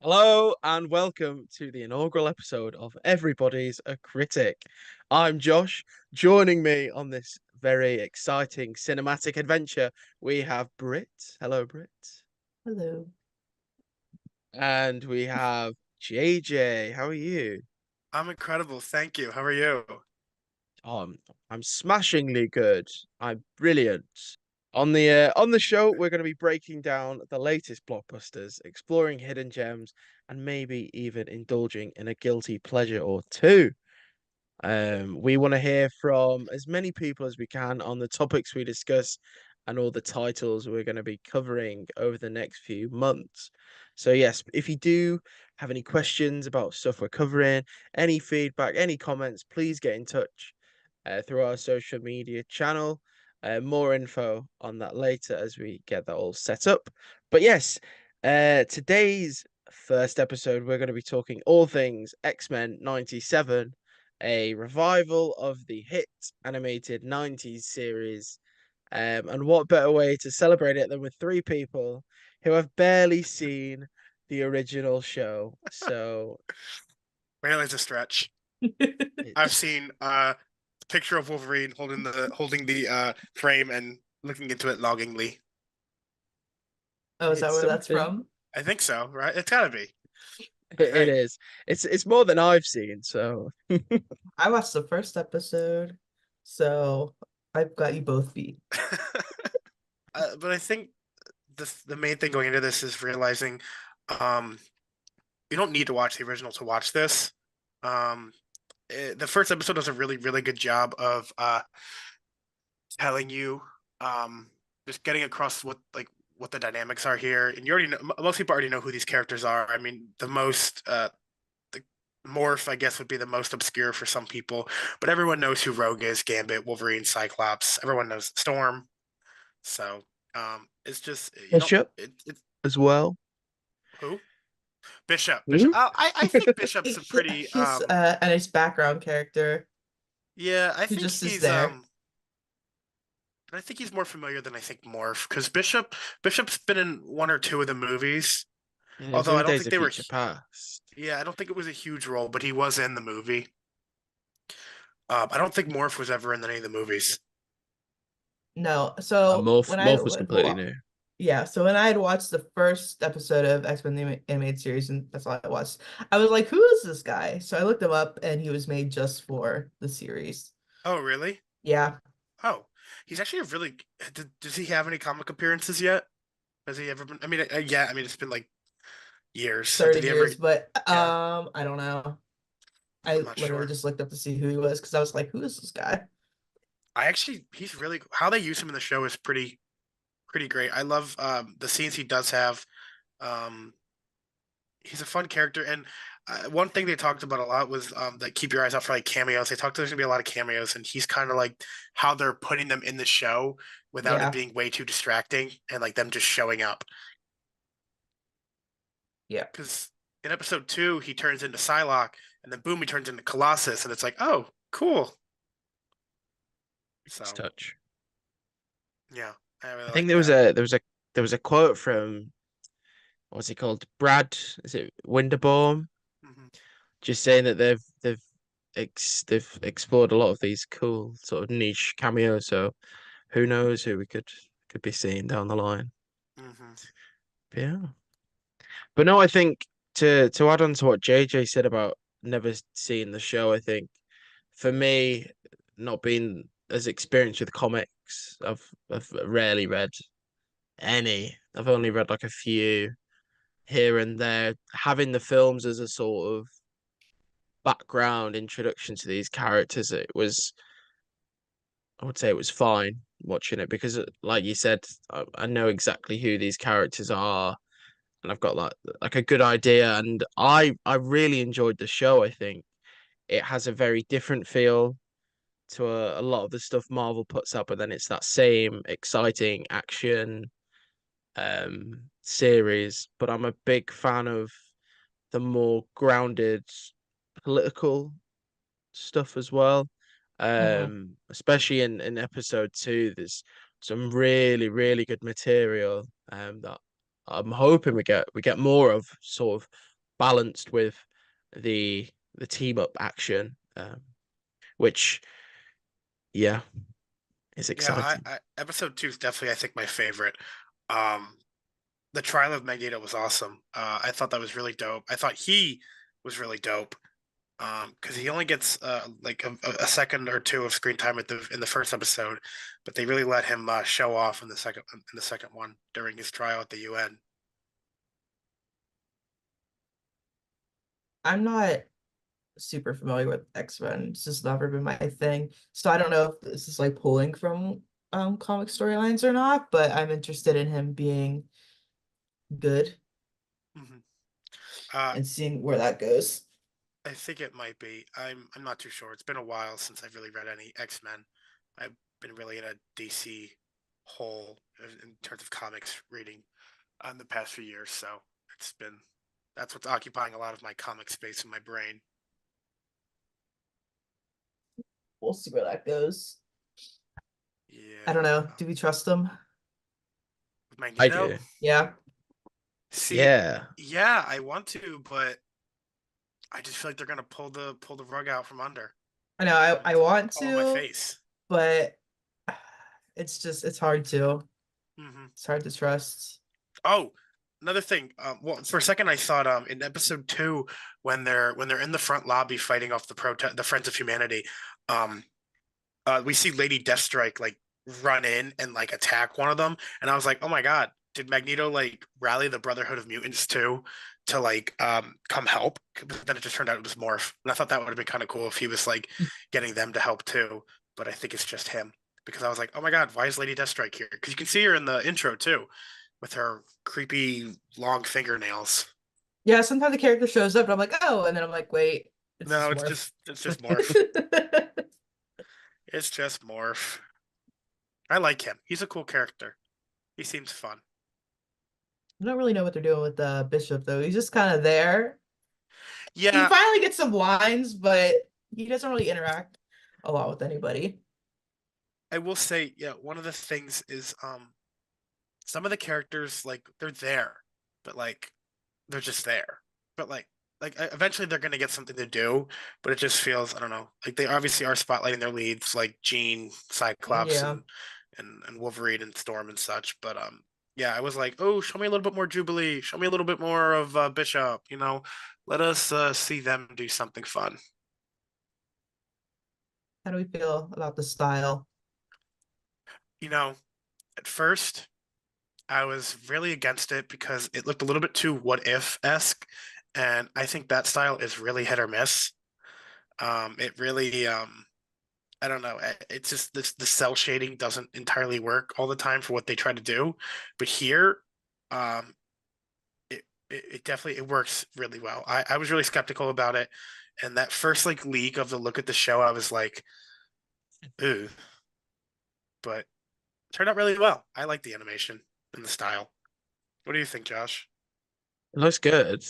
Hello and welcome to the inaugural episode of Everybody's a Critic. I'm Josh. Joining me on this very exciting cinematic adventure, we have Brit. Hello, Brit. Hello. And we have JJ. How are you? I'm incredible. Thank you. How are you? I'm smashingly good. I'm brilliant. On the show, we're going to be breaking down the latest blockbusters, exploring hidden gems, and maybe even indulging in a guilty pleasure or two. We want to hear from as many people as we can on the topics we discuss and all the titles we're going to be covering over the next few months. So, yes, if you do have any questions about stuff we're covering, any feedback, any comments, please get in touch through our social media channel. More info on that later as we get that all set up. But yes, today's first episode, we're going to be talking all things X-Men 97, a revival of the hit animated 90s series. And what better way to celebrate it than with three people who have barely seen the original show? So Really, it's a stretch. I've it's seen a picture of Wolverine holding the frame and looking into it longingly. Oh, is that it's where that's something. from? I think so, right? It's gotta be. I It think. is. It's more than I've seen. So I watched the first episode, so I've got you both beat. But I think the main thing going into this is realizing um, you don't need to watch the original to watch this. Um, the first episode does a really good job of telling you just getting across what the dynamics are here, and you already know, most people already know who these characters are. I mean, the Morph, I guess, would be the most obscure for some people, but everyone knows who Rogue is, Gambit, Wolverine, Cyclops. Everyone knows Storm. So it's just you don't Bishop it's as well. who Bishop. Hmm? I think Bishop's a Yeah, pretty he's a nice background character yeah, who just is there. I think he's more familiar than I think Morph, because Bishop's been in one or two of the movies. Yeah, it was Although I in don't Days think of they were, Future Past. yeah, I don't think it was a huge role, but he was in the movie. I don't think Morph was ever in any of the movies. No, And so Morph, when I Morph was would completely wa new. yeah, so when I had watched the first episode of X-Men the animated series, and that's all I watched, I was like, "Who is this guy?" So I looked him up, and he was made just for the series. Oh, really? Yeah, Oh, he's actually a really. Does he have any comic appearances yet? Has he ever been? I mean, yeah. I mean, it's been like years. 30 Did he ever? years, but Yeah, I don't know. I'm I not literally sure. just looked up to see who he was because I was like, "Who is this guy?" He's really how they use him in the show is pretty great. I love the scenes he does have. Um, he's a fun character, and one thing they talked about a lot was that keep your eyes out for like cameos. They talked there's gonna be a lot of cameos, and he's kind of like how they're putting them in the show without it Yeah, being way too distracting, and like them just showing up. yeah. Because in episode 2, he turns into Psylocke, and then boom, he turns into Colossus, and it's like, oh, cool. Nice So touch. yeah, I really I think like that. there was a quote from what's he called? Brad, is it Winderbaum? Hmm. Just saying that they've explored a lot of these cool sort of niche cameos. So who knows who we could be seeing down the line. Hmm. But yeah. But no, I think to add on to what JJ said about never seeing the show, I think for me, not being as experienced with comics, I've rarely read any. I've only read like a few here and there. Having the films as a sort of background introduction to these characters, I would say it was fine watching it because, like you said, I know exactly who these characters are, and I've got like a good idea. And I really enjoyed the show. I think it has a very different feel to a lot of the stuff Marvel puts up, but then it's that same exciting action series. But I'm a big fan of the more grounded political stuff as well. Hmm. Especially in episode 2, there's some really good material that I'm hoping we get more of, sort of balanced with the team up action, which yeah, is exciting. Episode 2 is definitely, I think, my favorite. Um, the trial of Magneto was awesome. I thought that was really dope. I thought he was really dope. Because he only gets like a second or two of screen time in the first episode, but they really let him show off in the second one during his trial at the UN. I'm not super familiar with X-Men. It's just never been my thing. So I don't know if this is like pulling from comic storylines or not, but I'm interested in him being good Hmm Uh, and seeing where that goes. I think it might be. I'm not too sure. It's been a while since I've really read any X-Men. I've been really in a DC hole in terms of comics reading in the past few years, so it's been that's what's occupying a lot of my comic space in my brain. We'll see where that goes. I Yeah. don't know. Do we trust him? With I Magneto? do. Yeah. See, Yeah. yeah, I want to, but I just feel like they're gonna pull the rug out from under. I know And I want fall on my to, face. but it's hard to. Hmm It's hard to trust. Oh, another thing. Well, for a second, I thought in episode 2 when they're in the front lobby fighting off the Friends of Humanity, um, we see Lady Deathstrike like run in and like attack one of them, and I was like, oh my god, did Magneto like rally the Brotherhood of Mutants too to like come help? But then it just turned out it was Morph, and I thought that would have been kind of cool if he was like getting them to help too. But I think it's just him because I was like, oh my god, why is Lady Deathstrike here? Because you can see her in the intro too with her creepy long fingernails. Yeah, sometimes the character shows up and I'm like, oh, and then I'm like, wait, it's No, just Morph. it's just Morph. It's just Morph. I like him. He's a cool character. He seems fun. I don't really know what they're doing with Bishop though. He's just kind of there. He Yeah, finally gets some lines, but he doesn't really interact a lot with anybody. I will say, yeah, one of the things is some of the characters like they're there, but like they're just there. But eventually they're gonna get something to do, but it just feels, I don't know, like they obviously are spotlighting their leads like Jean, Cyclops, Yeah. and Wolverine and Storm and such. But yeah, I was like, oh, show me a little bit more Jubilee, show me a little bit more of Bishop, let us see them do something fun. How do we feel about the style? You know, at first I was really against it because it looked a little bit too what if esque, and I think that style is really hit or miss. It really, I don't know. It's just the cell shading doesn't entirely work all the time for what they try to do, but here, um, it definitely it works really well. I was really skeptical about it, and that first like leak of the look at the show, I was like, ooh, but it turned out really well. I like the animation and the style. What do you think, Josh? It looks good.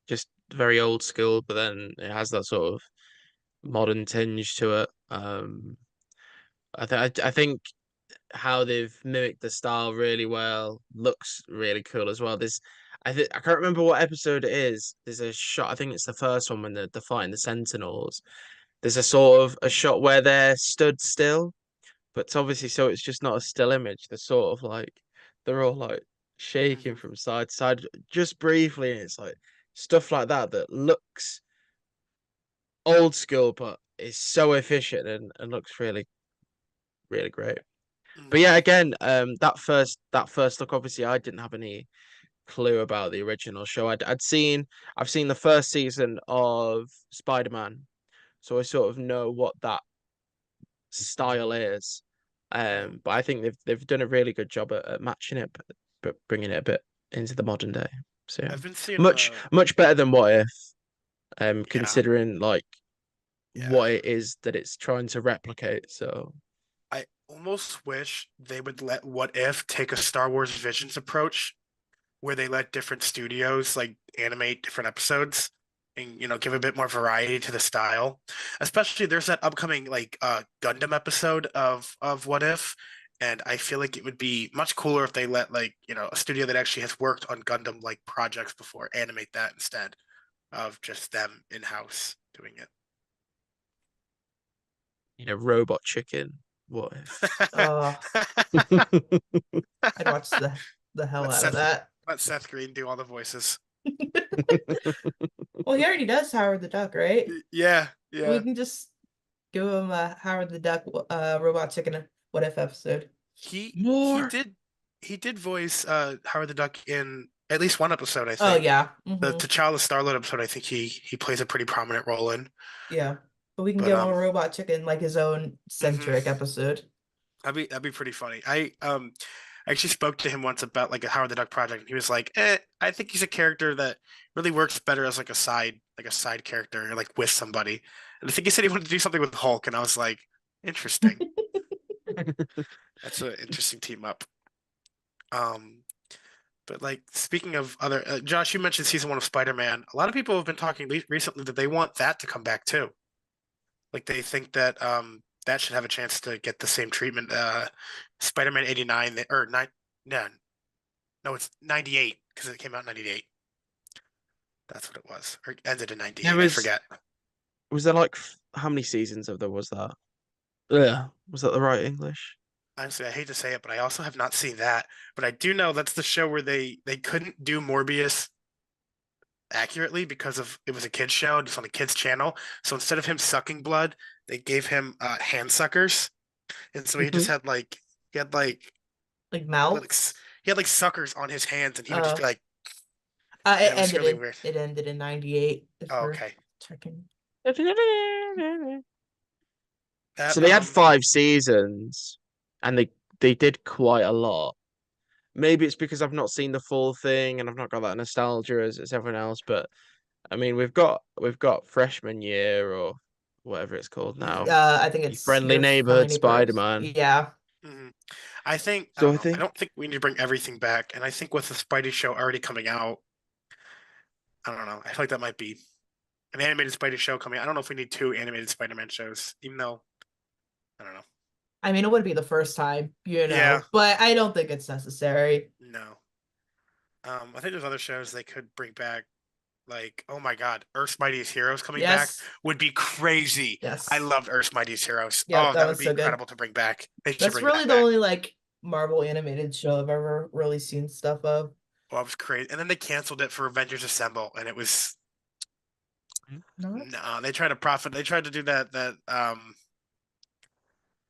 Just very old school, but then it has that sort of modern tinge to it. I think how they've mimicked the style really well looks really cool as well. I can't remember what episode it is. There's a shot. I think it's the first one when they're fighting the Sentinels. There's a sort of a shot where they're stood still, but it's obviously so it's just not a still image. They're sort of like they're all like shaking Hmm from side to side just briefly, and it's like stuff like that that looks old school but is so efficient and looks really really great. But hmm yeah, again, that first look, obviously, I didn't have any clue about the original show. I've seen the first season of Spider-Man, so I sort of know what that style is. hmm But I think they've done a really good job at matching it, but bringing it a bit into the modern day. So yeah, I've been seeing much better than What If. yeah, Considering like yeah. what it is that it's trying to replicate. So I almost wish they would let What If take a Star Wars Visions approach where they let different studios like animate different episodes and give a bit more variety to the style. Especially there's that upcoming like Gundam episode of What If, And I feel like it would be much cooler if they let like, a studio that actually has worked on Gundam like projects before animate that instead of just them in-house doing it. Robot chicken. What if? Uh, I'd watch the hell Let out of Seth that. let Seth Green do all the voices. Well, he already does Howard the Duck, right? Yeah, We yeah. can just give him a Howard the Duck Robot Chicken What If episode. He More. did voice Howard the Duck in at least one episode, I Oh think. yeah. The Mm-hmm. T'Challa Starlet episode, I think he plays a pretty prominent role in. Yeah. But we can But give him a Robot Chicken like his own mhm, centric episode. that'd be pretty funny. I actually spoke to him once about like a Howard the Duck project, and he was like, I think he's a character that really works better as like a side character, like with somebody. And I think he said he wanted to do something with Hulk, and I was like, interesting. That's an interesting team up. Um, but like speaking of other, Josh, you mentioned season 1 of Spider-Man. A lot of people have been talking recently that they want that to come back too. Like they think that that should have a chance to get the same treatment. Spider-Man 89 or nine, no, it's 98 because it came out in 98. That's what it was. Or it ended in There 98. I was forget. was there like how many seasons of there was that? Yeah, was that the right English? Honestly, I hate to say it, but I also have not seen that. But I do know that's the show where they couldn't do Morbius accurately because of it was a kids show, just on a kids channel. So instead of him sucking blood, they gave him hand suckers, and so he just Mhm. had like he had like Like like mouths. he had like suckers on his hands, and he would just be Uh like, it and it was ended really in weird. it ended in 98 if Oh, we're okay. checking. That So they had 5 seasons, and they did quite a lot. Maybe it's because I've not seen the full thing and I've not got that nostalgia as everyone else. But I mean, we've got freshman year or whatever it's called now. I think Your it's friendly your neighborhood friendly neighborhood. Spider-Man. Yeah. mhm. I think I So don't I know. I think don't think we need to bring everything back, and I think with the Spidey show already coming out, I don't know. I feel like that might be an animated Spidey show coming. I don't know if we need 2 animated Spider-Man shows, even though I don't know. I mean, it would be the first time, Yeah, but I don't think it's necessary. no. I think there's other shows they could bring back. Like, oh my God, Earth's Mightiest Heroes coming back Yes. would be crazy. I Yes. loved Earth's Mightiest Heroes. Yep, Oh, that that would was be so good. incredible to bring back. They should That's bring really that the back. only like Marvel animated show I've ever really seen stuff of. Well, it was crazy. And then they canceled it for Avengers Assemble, and it was Not no. They tried to profit. They tried to do that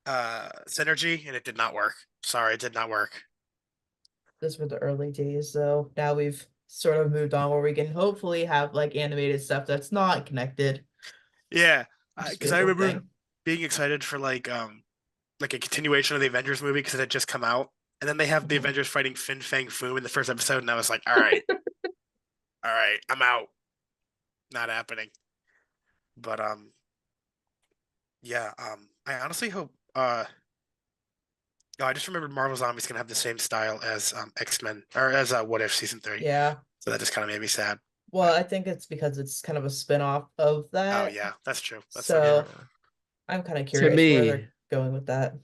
synergy, and it did not work. Sorry, it did not work. those were the early days, though. Now we've sort of moved on where we can hopefully have like animated stuff that's not connected. Yeah, Just be because a I cool remember thing. being excited for like a continuation of the Avengers movie because it had just come out, and then they have the Mhm. Avengers fighting Fin Fang Foom in the first episode, and I was like, all right, I'm out. Not happening. But yeah, I honestly hope. No, I just remembered Marvel Zombies gonna have the same style as X-Men or as What If season 3. Yeah. So that just kind of made me sad. Well, But I think it's because it's kind of a spin-off of oh that. yeah, that's true. That's so yeah. true. So I'm kind of To curious where they're me, going with that.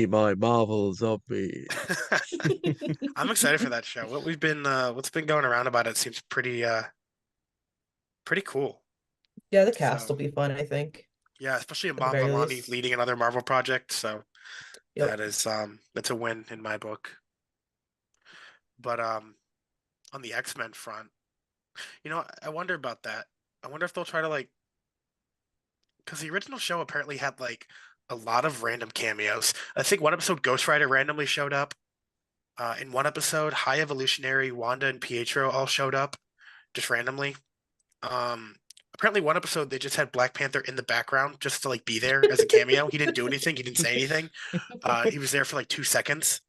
my Marvel zombies. I'm excited for that show. What's been going around about it seems pretty cool. Yeah, the cast So will be fun, I think, yeah, especially at the Iman very Vellani least. leading another Marvel project. So Yep. that's a win in my book. But on the X-Men front, I wonder about that. I wonder if they'll try to like because the original show apparently had like a lot of random cameos. I think one episode Ghost Rider randomly showed up. In one episode, High Evolutionary, Wanda, and Pietro all showed up just randomly. Um, Apparently one episode they just had Black Panther in the background just to like be there as a cameo. He didn't do anything. He didn't say anything. He was there for like 2 seconds.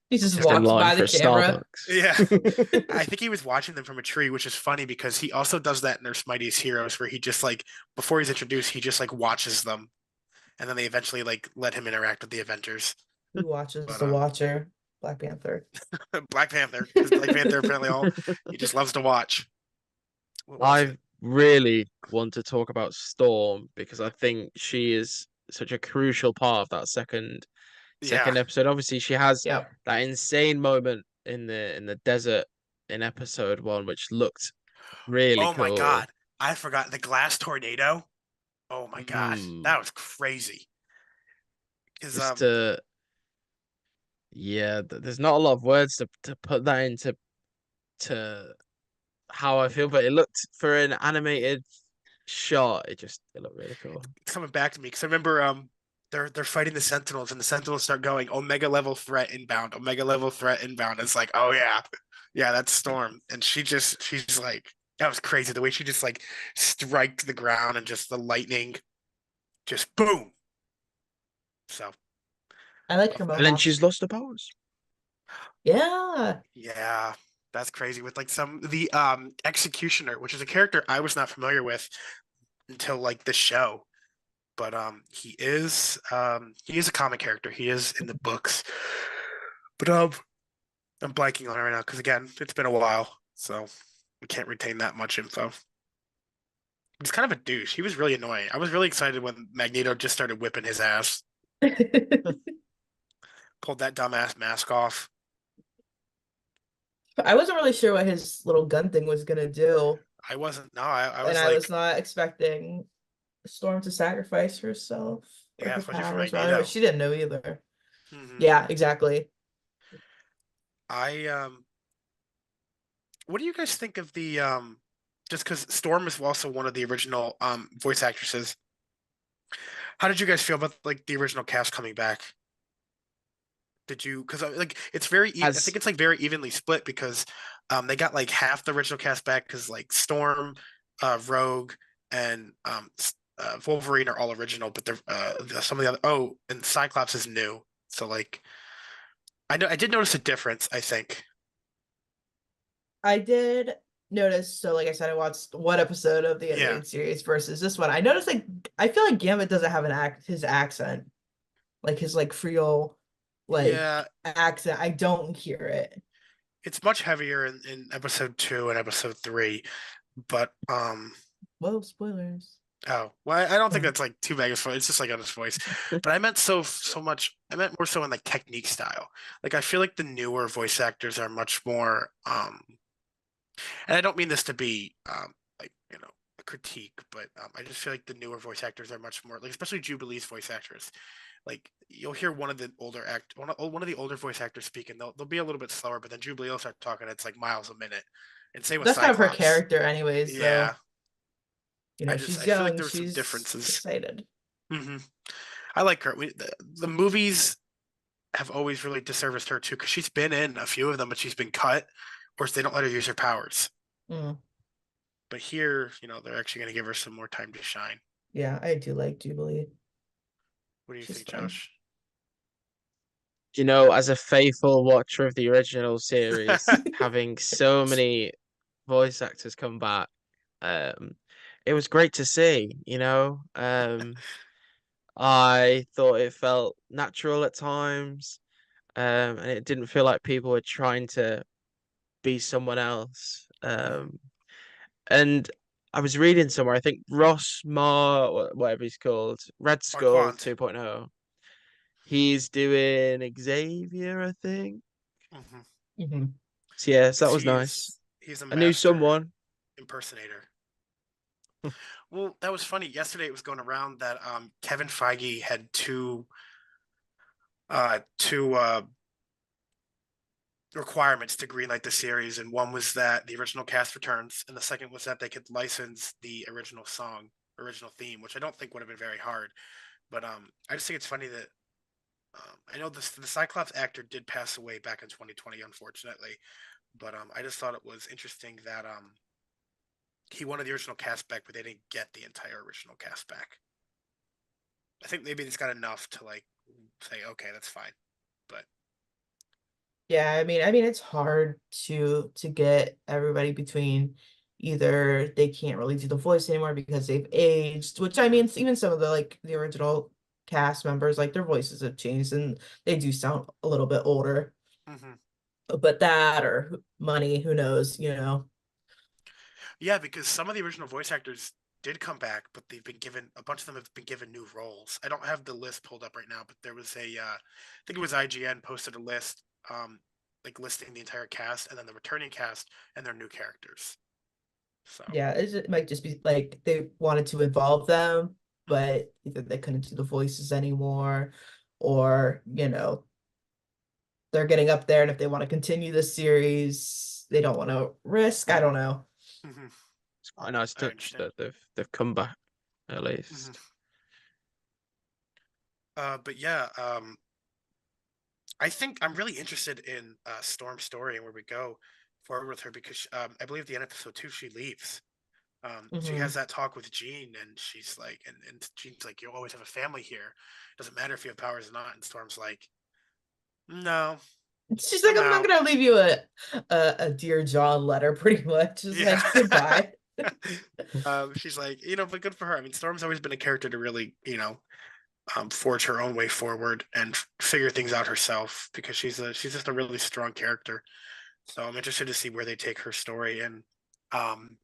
He just Just In walks line by for the a camera. yeah. Starbucks. I think he was watching them from a tree, which is funny because he also does that in Earth's Mightiest Heroes, where he just like before he's introduced, he just like watches them, and then they eventually like let him interact with the Avengers. Who watches But the Watcher? Black Panther. Black Panther, because Black Panther apparently all he just loves to watch. What was I it? really want to talk about Storm because I think she is such a crucial part of that second Yeah. second episode. Obviously, she has Yep. that insane moment in the desert in episode 1, which looked really Oh my cool. God. I forgot the glass tornado. Oh my God. Mm, That was crazy. Because just yeah, there's not a lot of words to put that into to how I feel, but it looked for an animated shot, it looked really cool. it's coming back to me because I remember they're fighting the Sentinels and the Sentinels start going Omega level threat inbound, Omega level threat inbound. It's like, oh yeah, yeah, that's Storm, and she's like that was crazy the way she just like striked the ground and just the lightning, just boom. So I like her And then mohawk. she's lost her powers. Yeah. yeah, that's crazy with like some the Executioner, which is a character I was not familiar with until like the show. But he is a comic character. He is in the books. But I'm blanking on it right now because again, it's been a while, so we can't retain that much info. He's kind of a douche. He was really annoying. I was really excited when Magneto just started whipping his ass, pulled that dumbass mask off. I wasn't really sure what his little gun thing was gonna do, I wasn't. No, I and was I was like, not expecting Storm to sacrifice herself or yeah, her especially for powers, rather, but Magneto. she didn't know either. Hmm. Yeah, exactly. I what do you guys think of the just because Storm is also one of the original voice actresses. How did you guys feel about like the original cast coming back? Did you because like it's very I As think it's like very evenly split because they got like half the original cast back because like Storm, Rogue, and Wolverine are all original, but they're some of the other and Cyclops is new. So like I did notice a difference, I think. I did notice, so like I said, I watched one episode of the Yeah. animated series versus this one. I noticed like I feel like Gambit doesn't have his accent, like his like Creole Yeah, accent. I don't hear it. it's much heavier in episode 2 and episode 3, but Whoa, spoilers. oh, well, I don't think Yeah. that's like too big of a spoil. It's just like on his voice. But I meant so much. I meant more so in like technique style. Like I feel like the newer voice actors are much more. And I don't mean this to be like a critique, but I just feel like the newer voice actors are much more like, especially Jubilee's voice actors. Like you'll hear one of the older voice actors speaking. They'll be a little bit slower, but then Jubilee will start talking. It's like miles a minute. And same with That's kind of her Cyclops. character anyways, Yeah, though. You know, I she's feel like young, there were some she's differences. excited. Hmm. I like her. The movies have always really disserviced her too, because she's been in a few of them, but she's been cut, or they don't let her use her powers. Mm, But here, they're actually going to give her some more time to shine. yeah, I do like Jubilee. What do you She's think, fun. Josh? as a faithful watcher of the original series, having so many voice actors come back, um, it was great to see. I thought it felt natural at times, and it didn't feel like people were trying to be someone else. And I was reading somewhere, I think Ross Mar, whatever he's called, Red Skull Marquand. 2.0, he's doing Xavier, I think. Mm-hmm. Hmm. So yeah, so that Because was nice. he's a I knew master someone. impersonator. Well, that was funny. Yesterday it was going around that Kevin Feige had two requirements to greenlight the series, and one was that the original cast returns, and the second was that they could license the original song, original theme, which I don't think would have been very hard. But I just think it's funny that I know the Cyclops actor did pass away back in 2020, unfortunately. But I just thought it was interesting that he wanted the original cast back, but they didn't get the entire original cast back. I think maybe it's got enough to like say, okay, that's fine. But Yeah, I mean it's hard to get everybody between either they can't really do the voice anymore because they've aged, which I mean even some of the original cast members, like their voices have changed and they do sound a little bit older. mm-hmm. But that or money, who knows, you know. Yeah, because some of the original voice actors did come back, but a bunch of them have been given new roles. I don't have the list pulled up right now, but there was I think it was IGN posted a list, like listing the entire cast and then the returning cast and their new characters. So Yeah, it might just be like they wanted to involve them, mhm. but either they couldn't do the voices anymore, or they're getting up there, and if they want to continue the series, they don't want to risk. I don't know. Mhm. It's quite a nice I touch understand. that they've come back at Mhm. least. But yeah, I think I'm really interested in Storm's story and where we go forward with her because I believe the end of episode 2 she leaves. She has Hmm. that talk with Jean, and she's like, and Jean's like, "You always have a family here. Doesn't matter if you have powers or not." And Storm's like, "No, She's like, I'm I'm not out." gonna leave you a Dear John letter, pretty much. Just Yeah. like goodbye. She's like, but good for her. I mean, Storm's always been a character to really, forge her own way forward and figure things out herself because she's just a really strong character. So I'm interested to see where they take her story and um,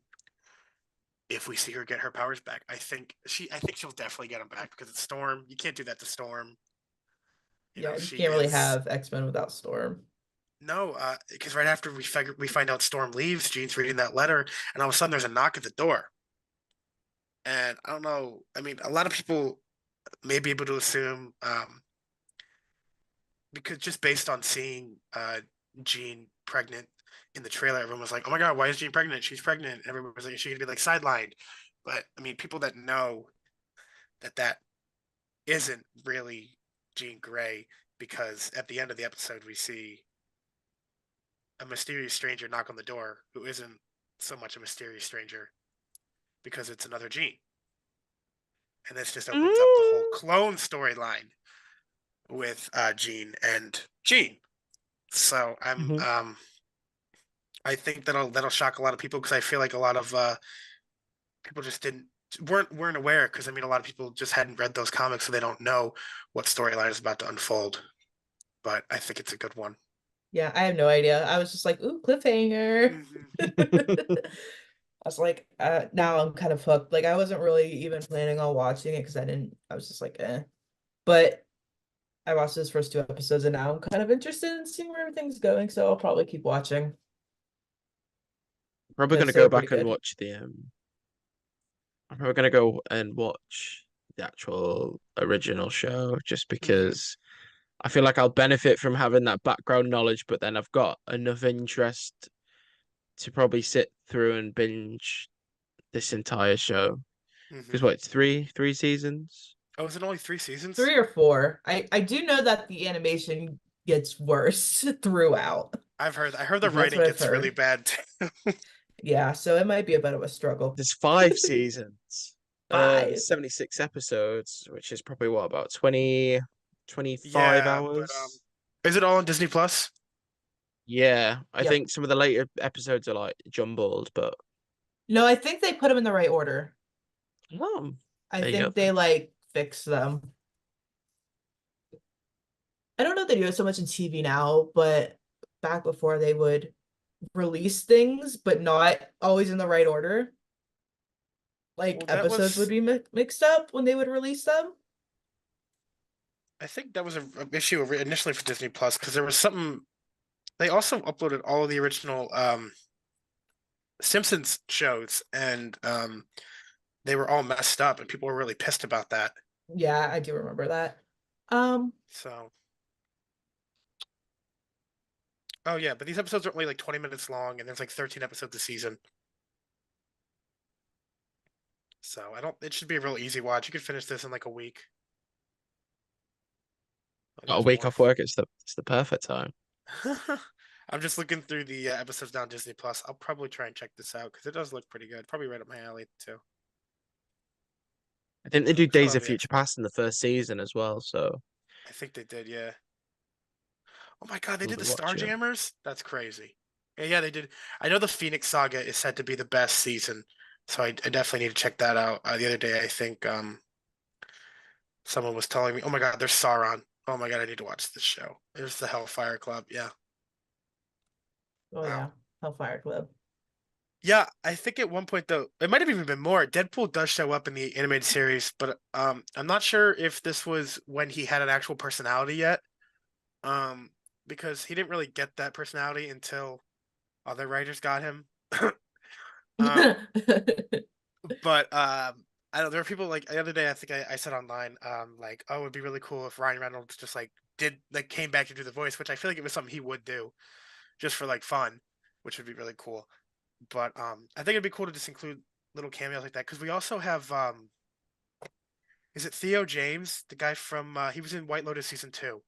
if we see her get her powers back. I think she'll definitely get them back because it's Storm. You can't do that to Storm. Yeah, you She can't really is have X-Men without Storm. no, because right after we find out Storm leaves, Jean's reading that letter, and all of a sudden there's a knock at the door. And I don't know. I mean, a lot of people may be able to assume because just based on seeing Jean pregnant in the trailer, everyone was like, "Oh my god, why is Jean pregnant? She's pregnant." And everyone was like, "She's gonna be like sidelined." But I mean, people that know that isn't really Jean Grey because at the end of the episode we see a mysterious stranger knock on the door who isn't so much a mysterious stranger because it's another Jean. And this just opens up the whole Mm. clone storyline with Jean and Jean. So Mhm. I think that'll shock a lot of people because I feel like a lot of people just didn't weren't aware because I mean a lot of people just hadn't read those comics so they don't know what storyline is about to unfold. But I think it's a good one. Yeah, I have no idea. I was just like, ooh, cliffhanger. Mm-hmm. I was like, now I'm kind of hooked. Like I wasn't really even planning on watching it because I was just like, eh. But I watched those first two episodes and now I'm kind of interested in seeing where everything's going, so I'll probably keep watching Probably gonna because they go were pretty back and good. watch the I'm probably gonna go and watch the actual original show just Mm-hmm. because I feel like I'll benefit from having that background knowledge, but then I've got enough interest to probably sit through and binge this entire show. Mm-hmm. Because what, it's three seasons? Oh, is it only 3 seasons? 3 or 4. I do know that the animation gets worse throughout. I heard the That's writing what I've gets really heard. bad too. Yeah, so it might be a bit of a struggle. There's 5 seasons. 5. 76 episodes, which is probably what, about 20, 25 Yeah, but hours? is it all on Disney Plus? Yeah, I Yep. think some of the later episodes are like jumbled, but No, I think they put them in the right order. oh, I there you go think then. they like fix them. I don't know if they do it so much in TV now, but back before they would release things, but not always in the right order. Like Well, that episodes would was be mixed up when they would release them. I think that was a issue initially for Disney Plus because there was something they also uploaded all of the original Simpsons shows and they were all messed up and people were really pissed about that. Yeah, I do remember that. Um, So, oh yeah, but these episodes are only like 20 minutes long and there's like 13 episodes a season. So, I don't it should be a real easy watch. You could finish this in like a week. Got a It's week more. off work, it's the perfect time. I'm just looking through the episodes now on Disney Plus. I'll probably try and check this out because it does look pretty good. Probably right up my alley too. I think they So do good Days on of the Future X Men. Past in the first season as well, so I think they did, yeah. Oh my god, they we'll did be the watching. Starjammers? That's crazy. Yeah, they did. I know the Phoenix Saga is said to be the best season, so I definitely need to check that out. The other day, I think someone was telling me, "Oh my god, there's Sauron." Oh my god, I need to watch this show. There's the Hellfire Club. Yeah. oh Wow. yeah, Hellfire Club. Yeah, I think at one point though, it might have even been more. Deadpool does show up in the animated series, but I'm not sure if this was when he had an actual personality yet. Um, because he didn't really get that personality until other writers got him. Um, but I don't. There were people like the other day. I think I said online, like, oh, it'd be really cool if Ryan Reynolds just like came back to do the voice, which I feel like it was something he would do just for like fun, which would be really cool. But I think it'd be cool to just include little cameos like that because we also have is it Theo James, the guy from he was in White Lotus season 2.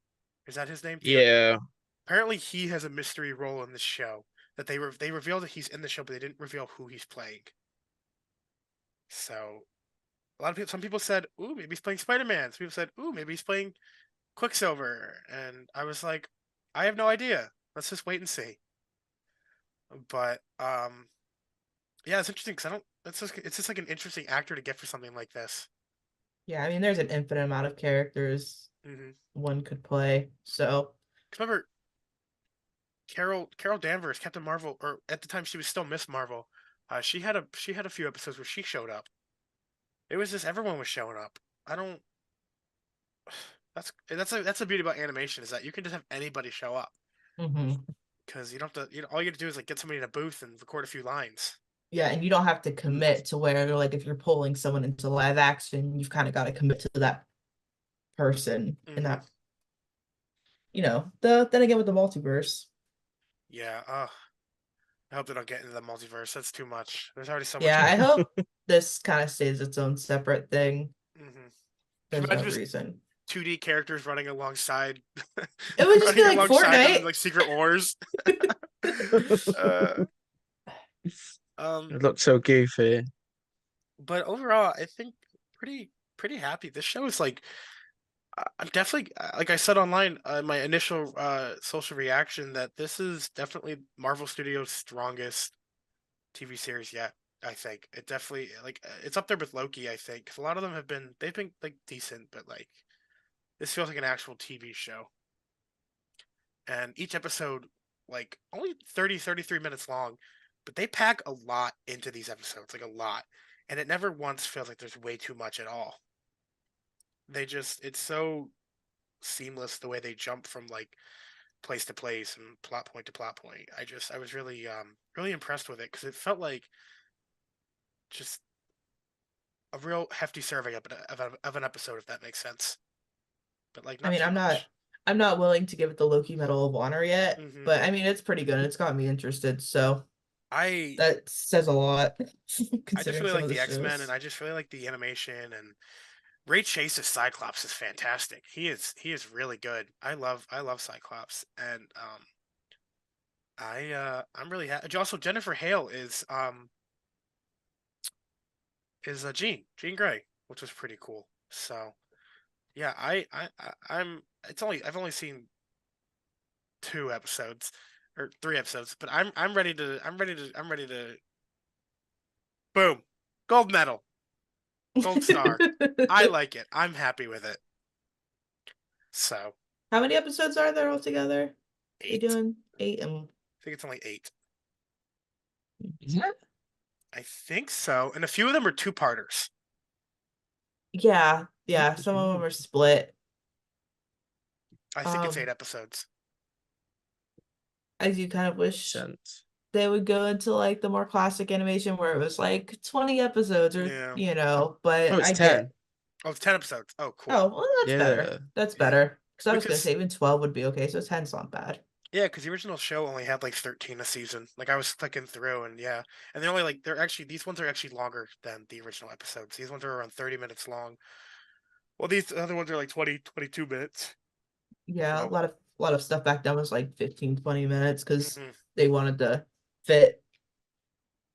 Is that his name? Theo. Yeah. Apparently, he has a mystery role in this show that they revealed that he's in the show, but they didn't reveal who he's playing. So a lot of people, some people said, "Ooh, maybe he's playing Spider-Man." Some people said, "Ooh, maybe he's playing Quicksilver," and I was like, "I have no idea. Let's just wait and see." But yeah, it's interesting because I don't. It's just like an interesting actor to get for something like this. Yeah, I mean, there's an infinite amount of characters Mm-hmm. one could play. So, Remember, Carol Danvers, Captain Marvel, or at the time she was still Miss Marvel. She had a few episodes where she showed up. It was just everyone was showing up. I don't. That's a beauty about animation is that you can just have anybody show up mhm. because you don't have to. You know, all you have to do is like get somebody in a booth and record a few lines. Yeah, and you don't have to commit to where, like, if you're pulling someone into live action, you've kind of got to commit to that person and Mm-hmm. that, then again with the multiverse. Yeah. I hope they don't get into the multiverse. That's too much. There's already so much Yeah, I going on. hope this kind of stays its own separate thing. Mm-hmm. Can you There's no imagine just reason. 2D characters running alongside, It would just be running like alongside them in Fortnite. like Secret Wars? uh, It um, looks so goofy. but overall, I think pretty happy. This show is like I'm definitely like I said online my initial social reaction that this is definitely Marvel Studios' strongest TV series yet. I think it definitely like it's up there with Loki. I think 'cause a lot of them they've been like decent, but like this feels like an actual TV show. And each episode like only 33 minutes long, but they pack a lot into these episodes, like a lot. And it never once feels like there's way too much at all. It's so seamless the way they jump from like place to place and plot point to plot point. I was really impressed with it because it felt like just a real hefty survey of an episode, if that makes sense. But like I not mean, too much. I'm not willing to give it the Loki Medal of Honor yet, hmm but I mean, it's pretty good. It's got me interested, so I that says a lot I just considering really some like of the the X-Men and shows. I just really like the animation and Ray Chase's Cyclops is fantastic. He is really good. I love Cyclops and I'm really happy. Also Jennifer Hale is Jean Grey, which was pretty cool. So yeah, I'm it's only I've only seen 2 episodes or 3 episodes, but I'm ready to boom, gold medal, gold star. I like it. I'm happy with it. So How many episodes are there altogether? They 8. doing 8 and I think it's only 8. Is it? I think so, and a few of them are two-parters. yeah, some of them are split. I think it's 8 Um, episodes. I do kind of wish Sense. they would go into like the more classic animation where it was like 20 episodes or Yeah. but Oh, it's I get 10. Oh, it's 10 episodes. Oh, cool. oh well that's better. Yeah. That's Yeah. better. Because I was gonna Because say even 12 would be okay, so 10's not bad. yeah, because the original show only had like 13 a season. Like I was clicking through and yeah. And they're actually these ones are actually longer than the original episodes. These ones are around 30 minutes long. Well, these other ones are like 22 minutes. Yeah, So, a lot of stuff back then was like 15, 20 minutes because hmm they wanted to fit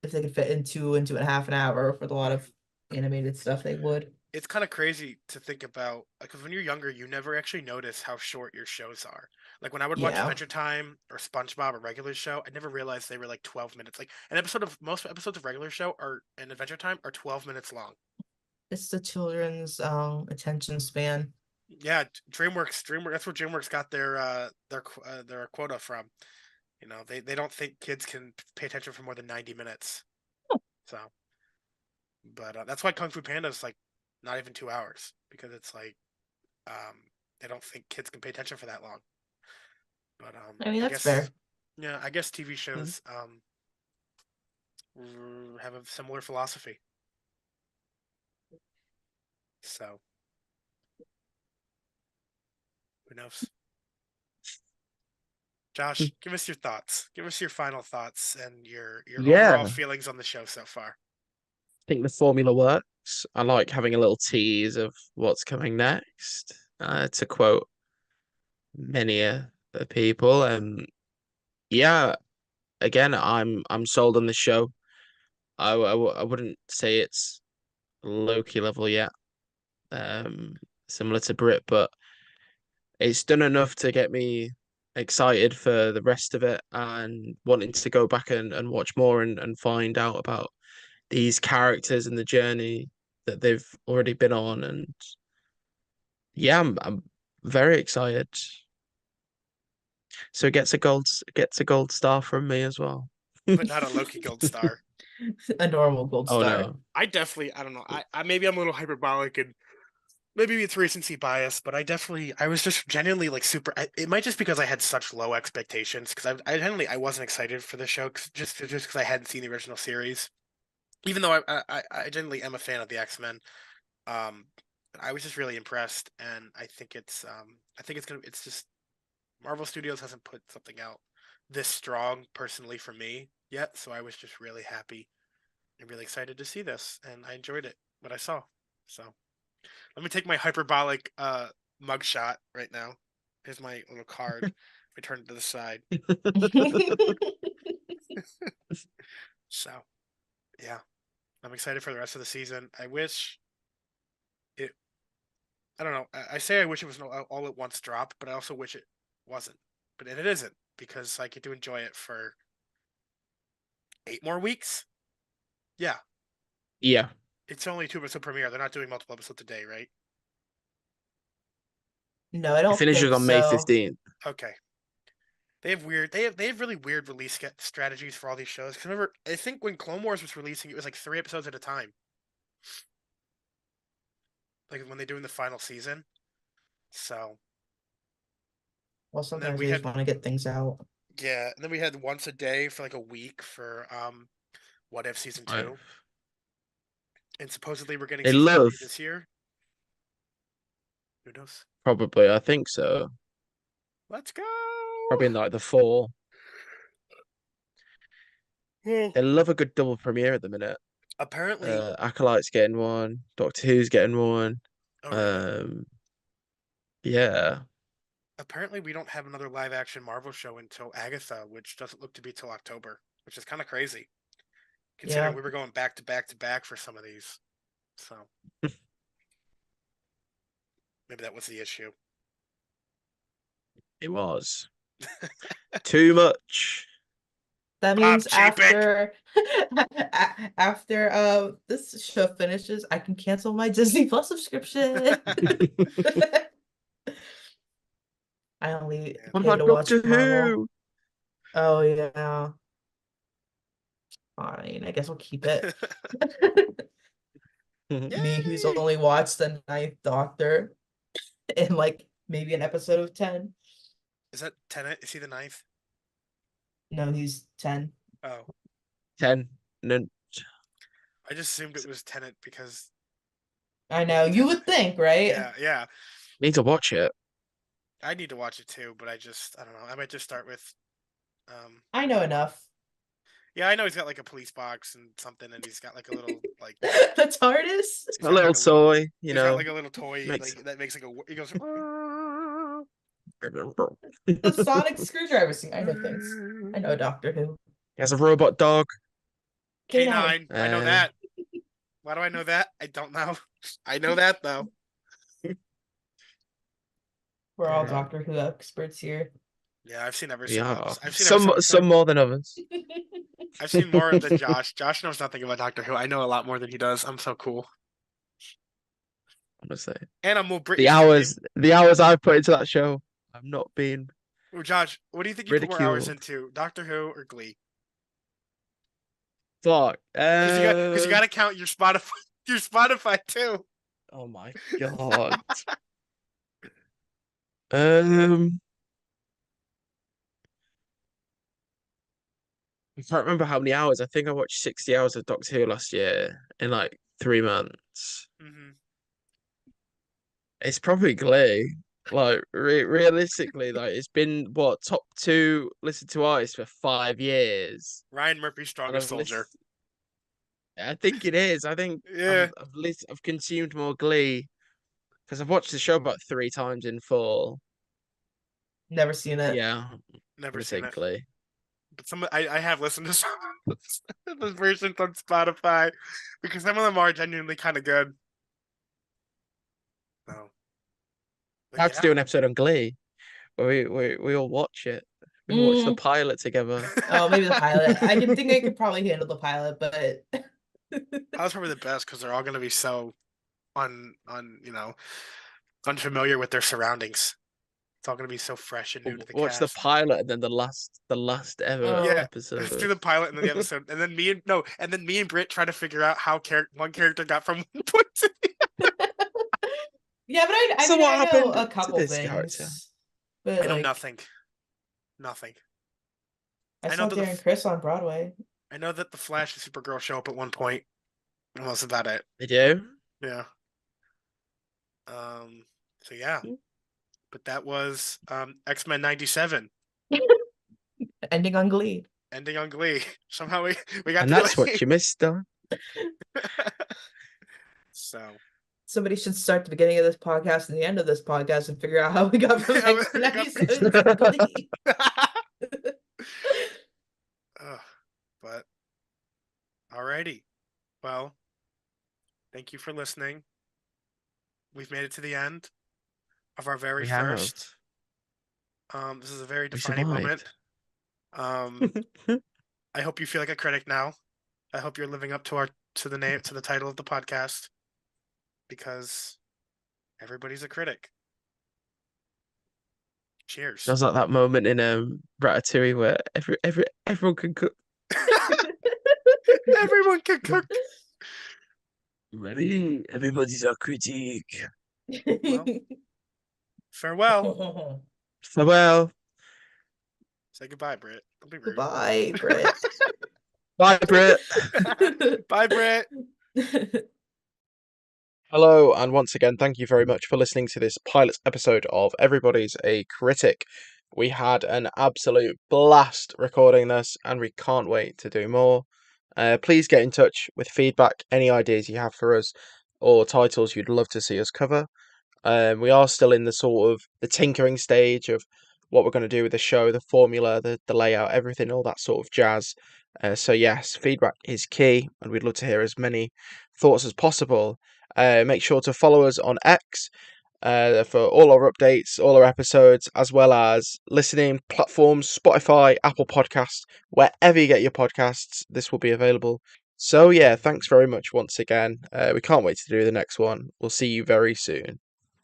if they could fit into and a half an hour with a lot of hmm animated stuff they would. it's kind of crazy to think about because when you're younger, you never actually notice how short your shows are. Like when I would watch Yeah. Adventure Time or SpongeBob, a regular show, I never realized they were like 12 minutes. Like an episode of most episodes of regular show are in Adventure Time are 12 minutes long. It's the children's attention span. Yeah, DreamWorks. That's where DreamWorks got their quota from. You know, they don't think kids can pay attention for more than 90 minutes. So, but that's why Kung Fu Panda is like not even 2 hours because it's like they don't think kids can pay attention for that long. But I mean, I that's guess fair. yeah, I guess TV Mhm. shows have a similar philosophy. So who knows? Josh, give us your thoughts. Give us your final thoughts and your overall Yeah, feelings on the show so far. I think the formula works. I like having a little tease of what's coming next. To quote many people, yeah, again, I'm sold on the show. I wouldn't say it's Loki level yet, um, similar to Brit, but it's done enough to get me excited for the rest of it and wanting to go back and watch more and find out about these characters and the journey that they've already been on. And yeah, I'm very excited. So it gets a gold star from me as well. But not a Loki Gold Star. A normal gold Oh star. no. I don't know. I maybe I'm a little hyperbolic and maybe it's recency bias, but I was just genuinely like super. It might just because I had such low expectations because I wasn't excited for the show just because I hadn't seen the original series. Even though I genuinely am a fan of the X-Men, um, I was just really impressed, and I think it's just Marvel Studios hasn't put something out this strong personally for me yet, so I was just really happy and really excited to see this, and I enjoyed it what I saw. So let me take my hyperbolic mugshot right now. Here's my little card. We turn it to the side. So yeah, I'm excited for the rest of the season. I wish it. I don't know. I say I wish it was an all at once drop, but I also wish it wasn't. But it isn't because I get to enjoy it for 8 more weeks. Yeah, Yeah, it's only 2 episode premiere. They're not doing multiple episodes a day, right? No, I it don't finishes think on May so. 15th. Okay. They have really weird release strategies for all these shows. Cause remember, I think when Clone Wars was releasing, it was like 3 episodes at a time. Like when they're doing the final season. So Well, and then sometimes we they just had want to get things out. yeah, and then we had once a day for like a week for What If season I, 2. And supposedly we're getting they season love 3 this year. Who knows? probably. I think so. Let's go. Probably in like the fall. Well, They love a good double premiere at the minute. apparently Acolyte's getting one. Doctor Who's getting one. oh really? Um, yeah. Apparently we don't have another live action Marvel show until Agatha, which doesn't look to be till October, which is kind of crazy. Considering Yeah. we were going back to back to back for some of these. So maybe that was the issue. It was too much. That Bob means Chapek. after this show finishes, I can cancel my Disney Plus subscription. I only Man. What pay about to watch Doctor Marvel. Who? Oh yeah. Fine, I guess I'll keep it. Me, who's Yay! only watched the Ninth Doctor in like maybe an episode of 10. Is that Tenet? Is he the ninth? No, he's 10. Oh, 10. No, I just assumed it was Tenet because I know, maybe you Tenet. would think, right? Yeah, yeah. need to watch it. I need to watch it too, but I don't know. I might just start with um. I know enough. Yeah, I know he's got like a police box and something, and he's got like a little like The TARDIS? he's A got like little a little toy, he's got like a little toy makes like that makes like a he goes. The Sonic screwdriver scene. I know things. I know Doctor Who. he has a robot dog. K9. K9. I know that. Why do I know that? I don't know. I know that though. We're all Uh, Doctor Who experts here. Yeah, I've seen every we single are episode. I've seen every some single some more than others. I've seen more than Josh. Josh knows nothing about Doctor Who. I know a lot more than he does. I'm so cool. Honestly, And I'm more the British than him. hours I've put into that show, I'm not being Ooh, Josh, what do you think you put more hours ridiculed. into? Doctor Who or Glee? Fuck. Because you got to count your Spotify, your Spotify too. Oh my god. Um, I can't remember how many hours. I think I watched 60 hours of Doctor Who last year in like 3 months. Mm-hmm. It's probably Glee. Like realistically, like it's been what top two listened to artists for 5 years, Ryan Murphy's and strongest soldier. I think it is. I think Yeah. I've consumed more Glee because I've watched the show about 3 times in full. Never seen it. Yeah, I'm Never gonna say seen it. Glee. But I have listened to some of the versions on Spotify because some of them are genuinely kind of good. So, but I have to do yeah. an episode on Glee where we all watch it. We watch the Mm, pilot together. oh, maybe the pilot. I can think I could probably handle the pilot, but That's probably the best because they're all going to be so unfamiliar with their surroundings. It's all going to be so fresh and new to the Watch the cast. pilot and then the last ever Oh. Yeah, let's do episode. the pilot and then the episode, and then me and Britt try to figure out how one character got from one point to the yeah, but I So mean, what I know happened a to couple this character? things. But I know like, nothing. Nothing. I I know saw that Darren Chris on Broadway. I know that the Flash and Supergirl show up at one point. And that's about it. They do. Yeah. So yeah. But that was X-Men 97 Ending on Glee. ending on Glee. Somehow we got And to that's Glee. what you missed, though. So Somebody should start the beginning of this podcast and the end of this podcast and figure out how we got from How we X-Men got 97 to Glee. But alrighty. Well, thank you for listening. We've made it to the end of our very We have. first. This is a very We defining moment. survived. I hope you feel like a critic now. I hope you're living up to the title of the podcast, because everybody's a critic. Cheers. Sounds like that moment in Ratatouille where everyone can cook. Everyone can cook. Ready? Everybody's a critic. Well, farewell. Farewell. Say goodbye, Britt. Don't be rude. Goodbye, Britt. Bye, Britt. Bye, Britt. Hello, and once again, thank you very much for listening to this pilot episode of Everybody's a Critic. We had an absolute blast recording this, and we can't wait to do more. Please get in touch with feedback, any ideas you have for us, or titles you'd love to see us cover. We are still in the sort of the tinkering stage of what we're going to do with the show, the formula, the layout, everything, all that sort of jazz. So yes, feedback is key, and we'd love to hear as many thoughts as possible. Make sure to follow us on X for all our updates, all our episodes, as well as listening platforms, Spotify, Apple Podcasts, wherever you get your podcasts, this will be available. So yeah, thanks very much once again. We can't wait to do the next one. We'll see you very soon.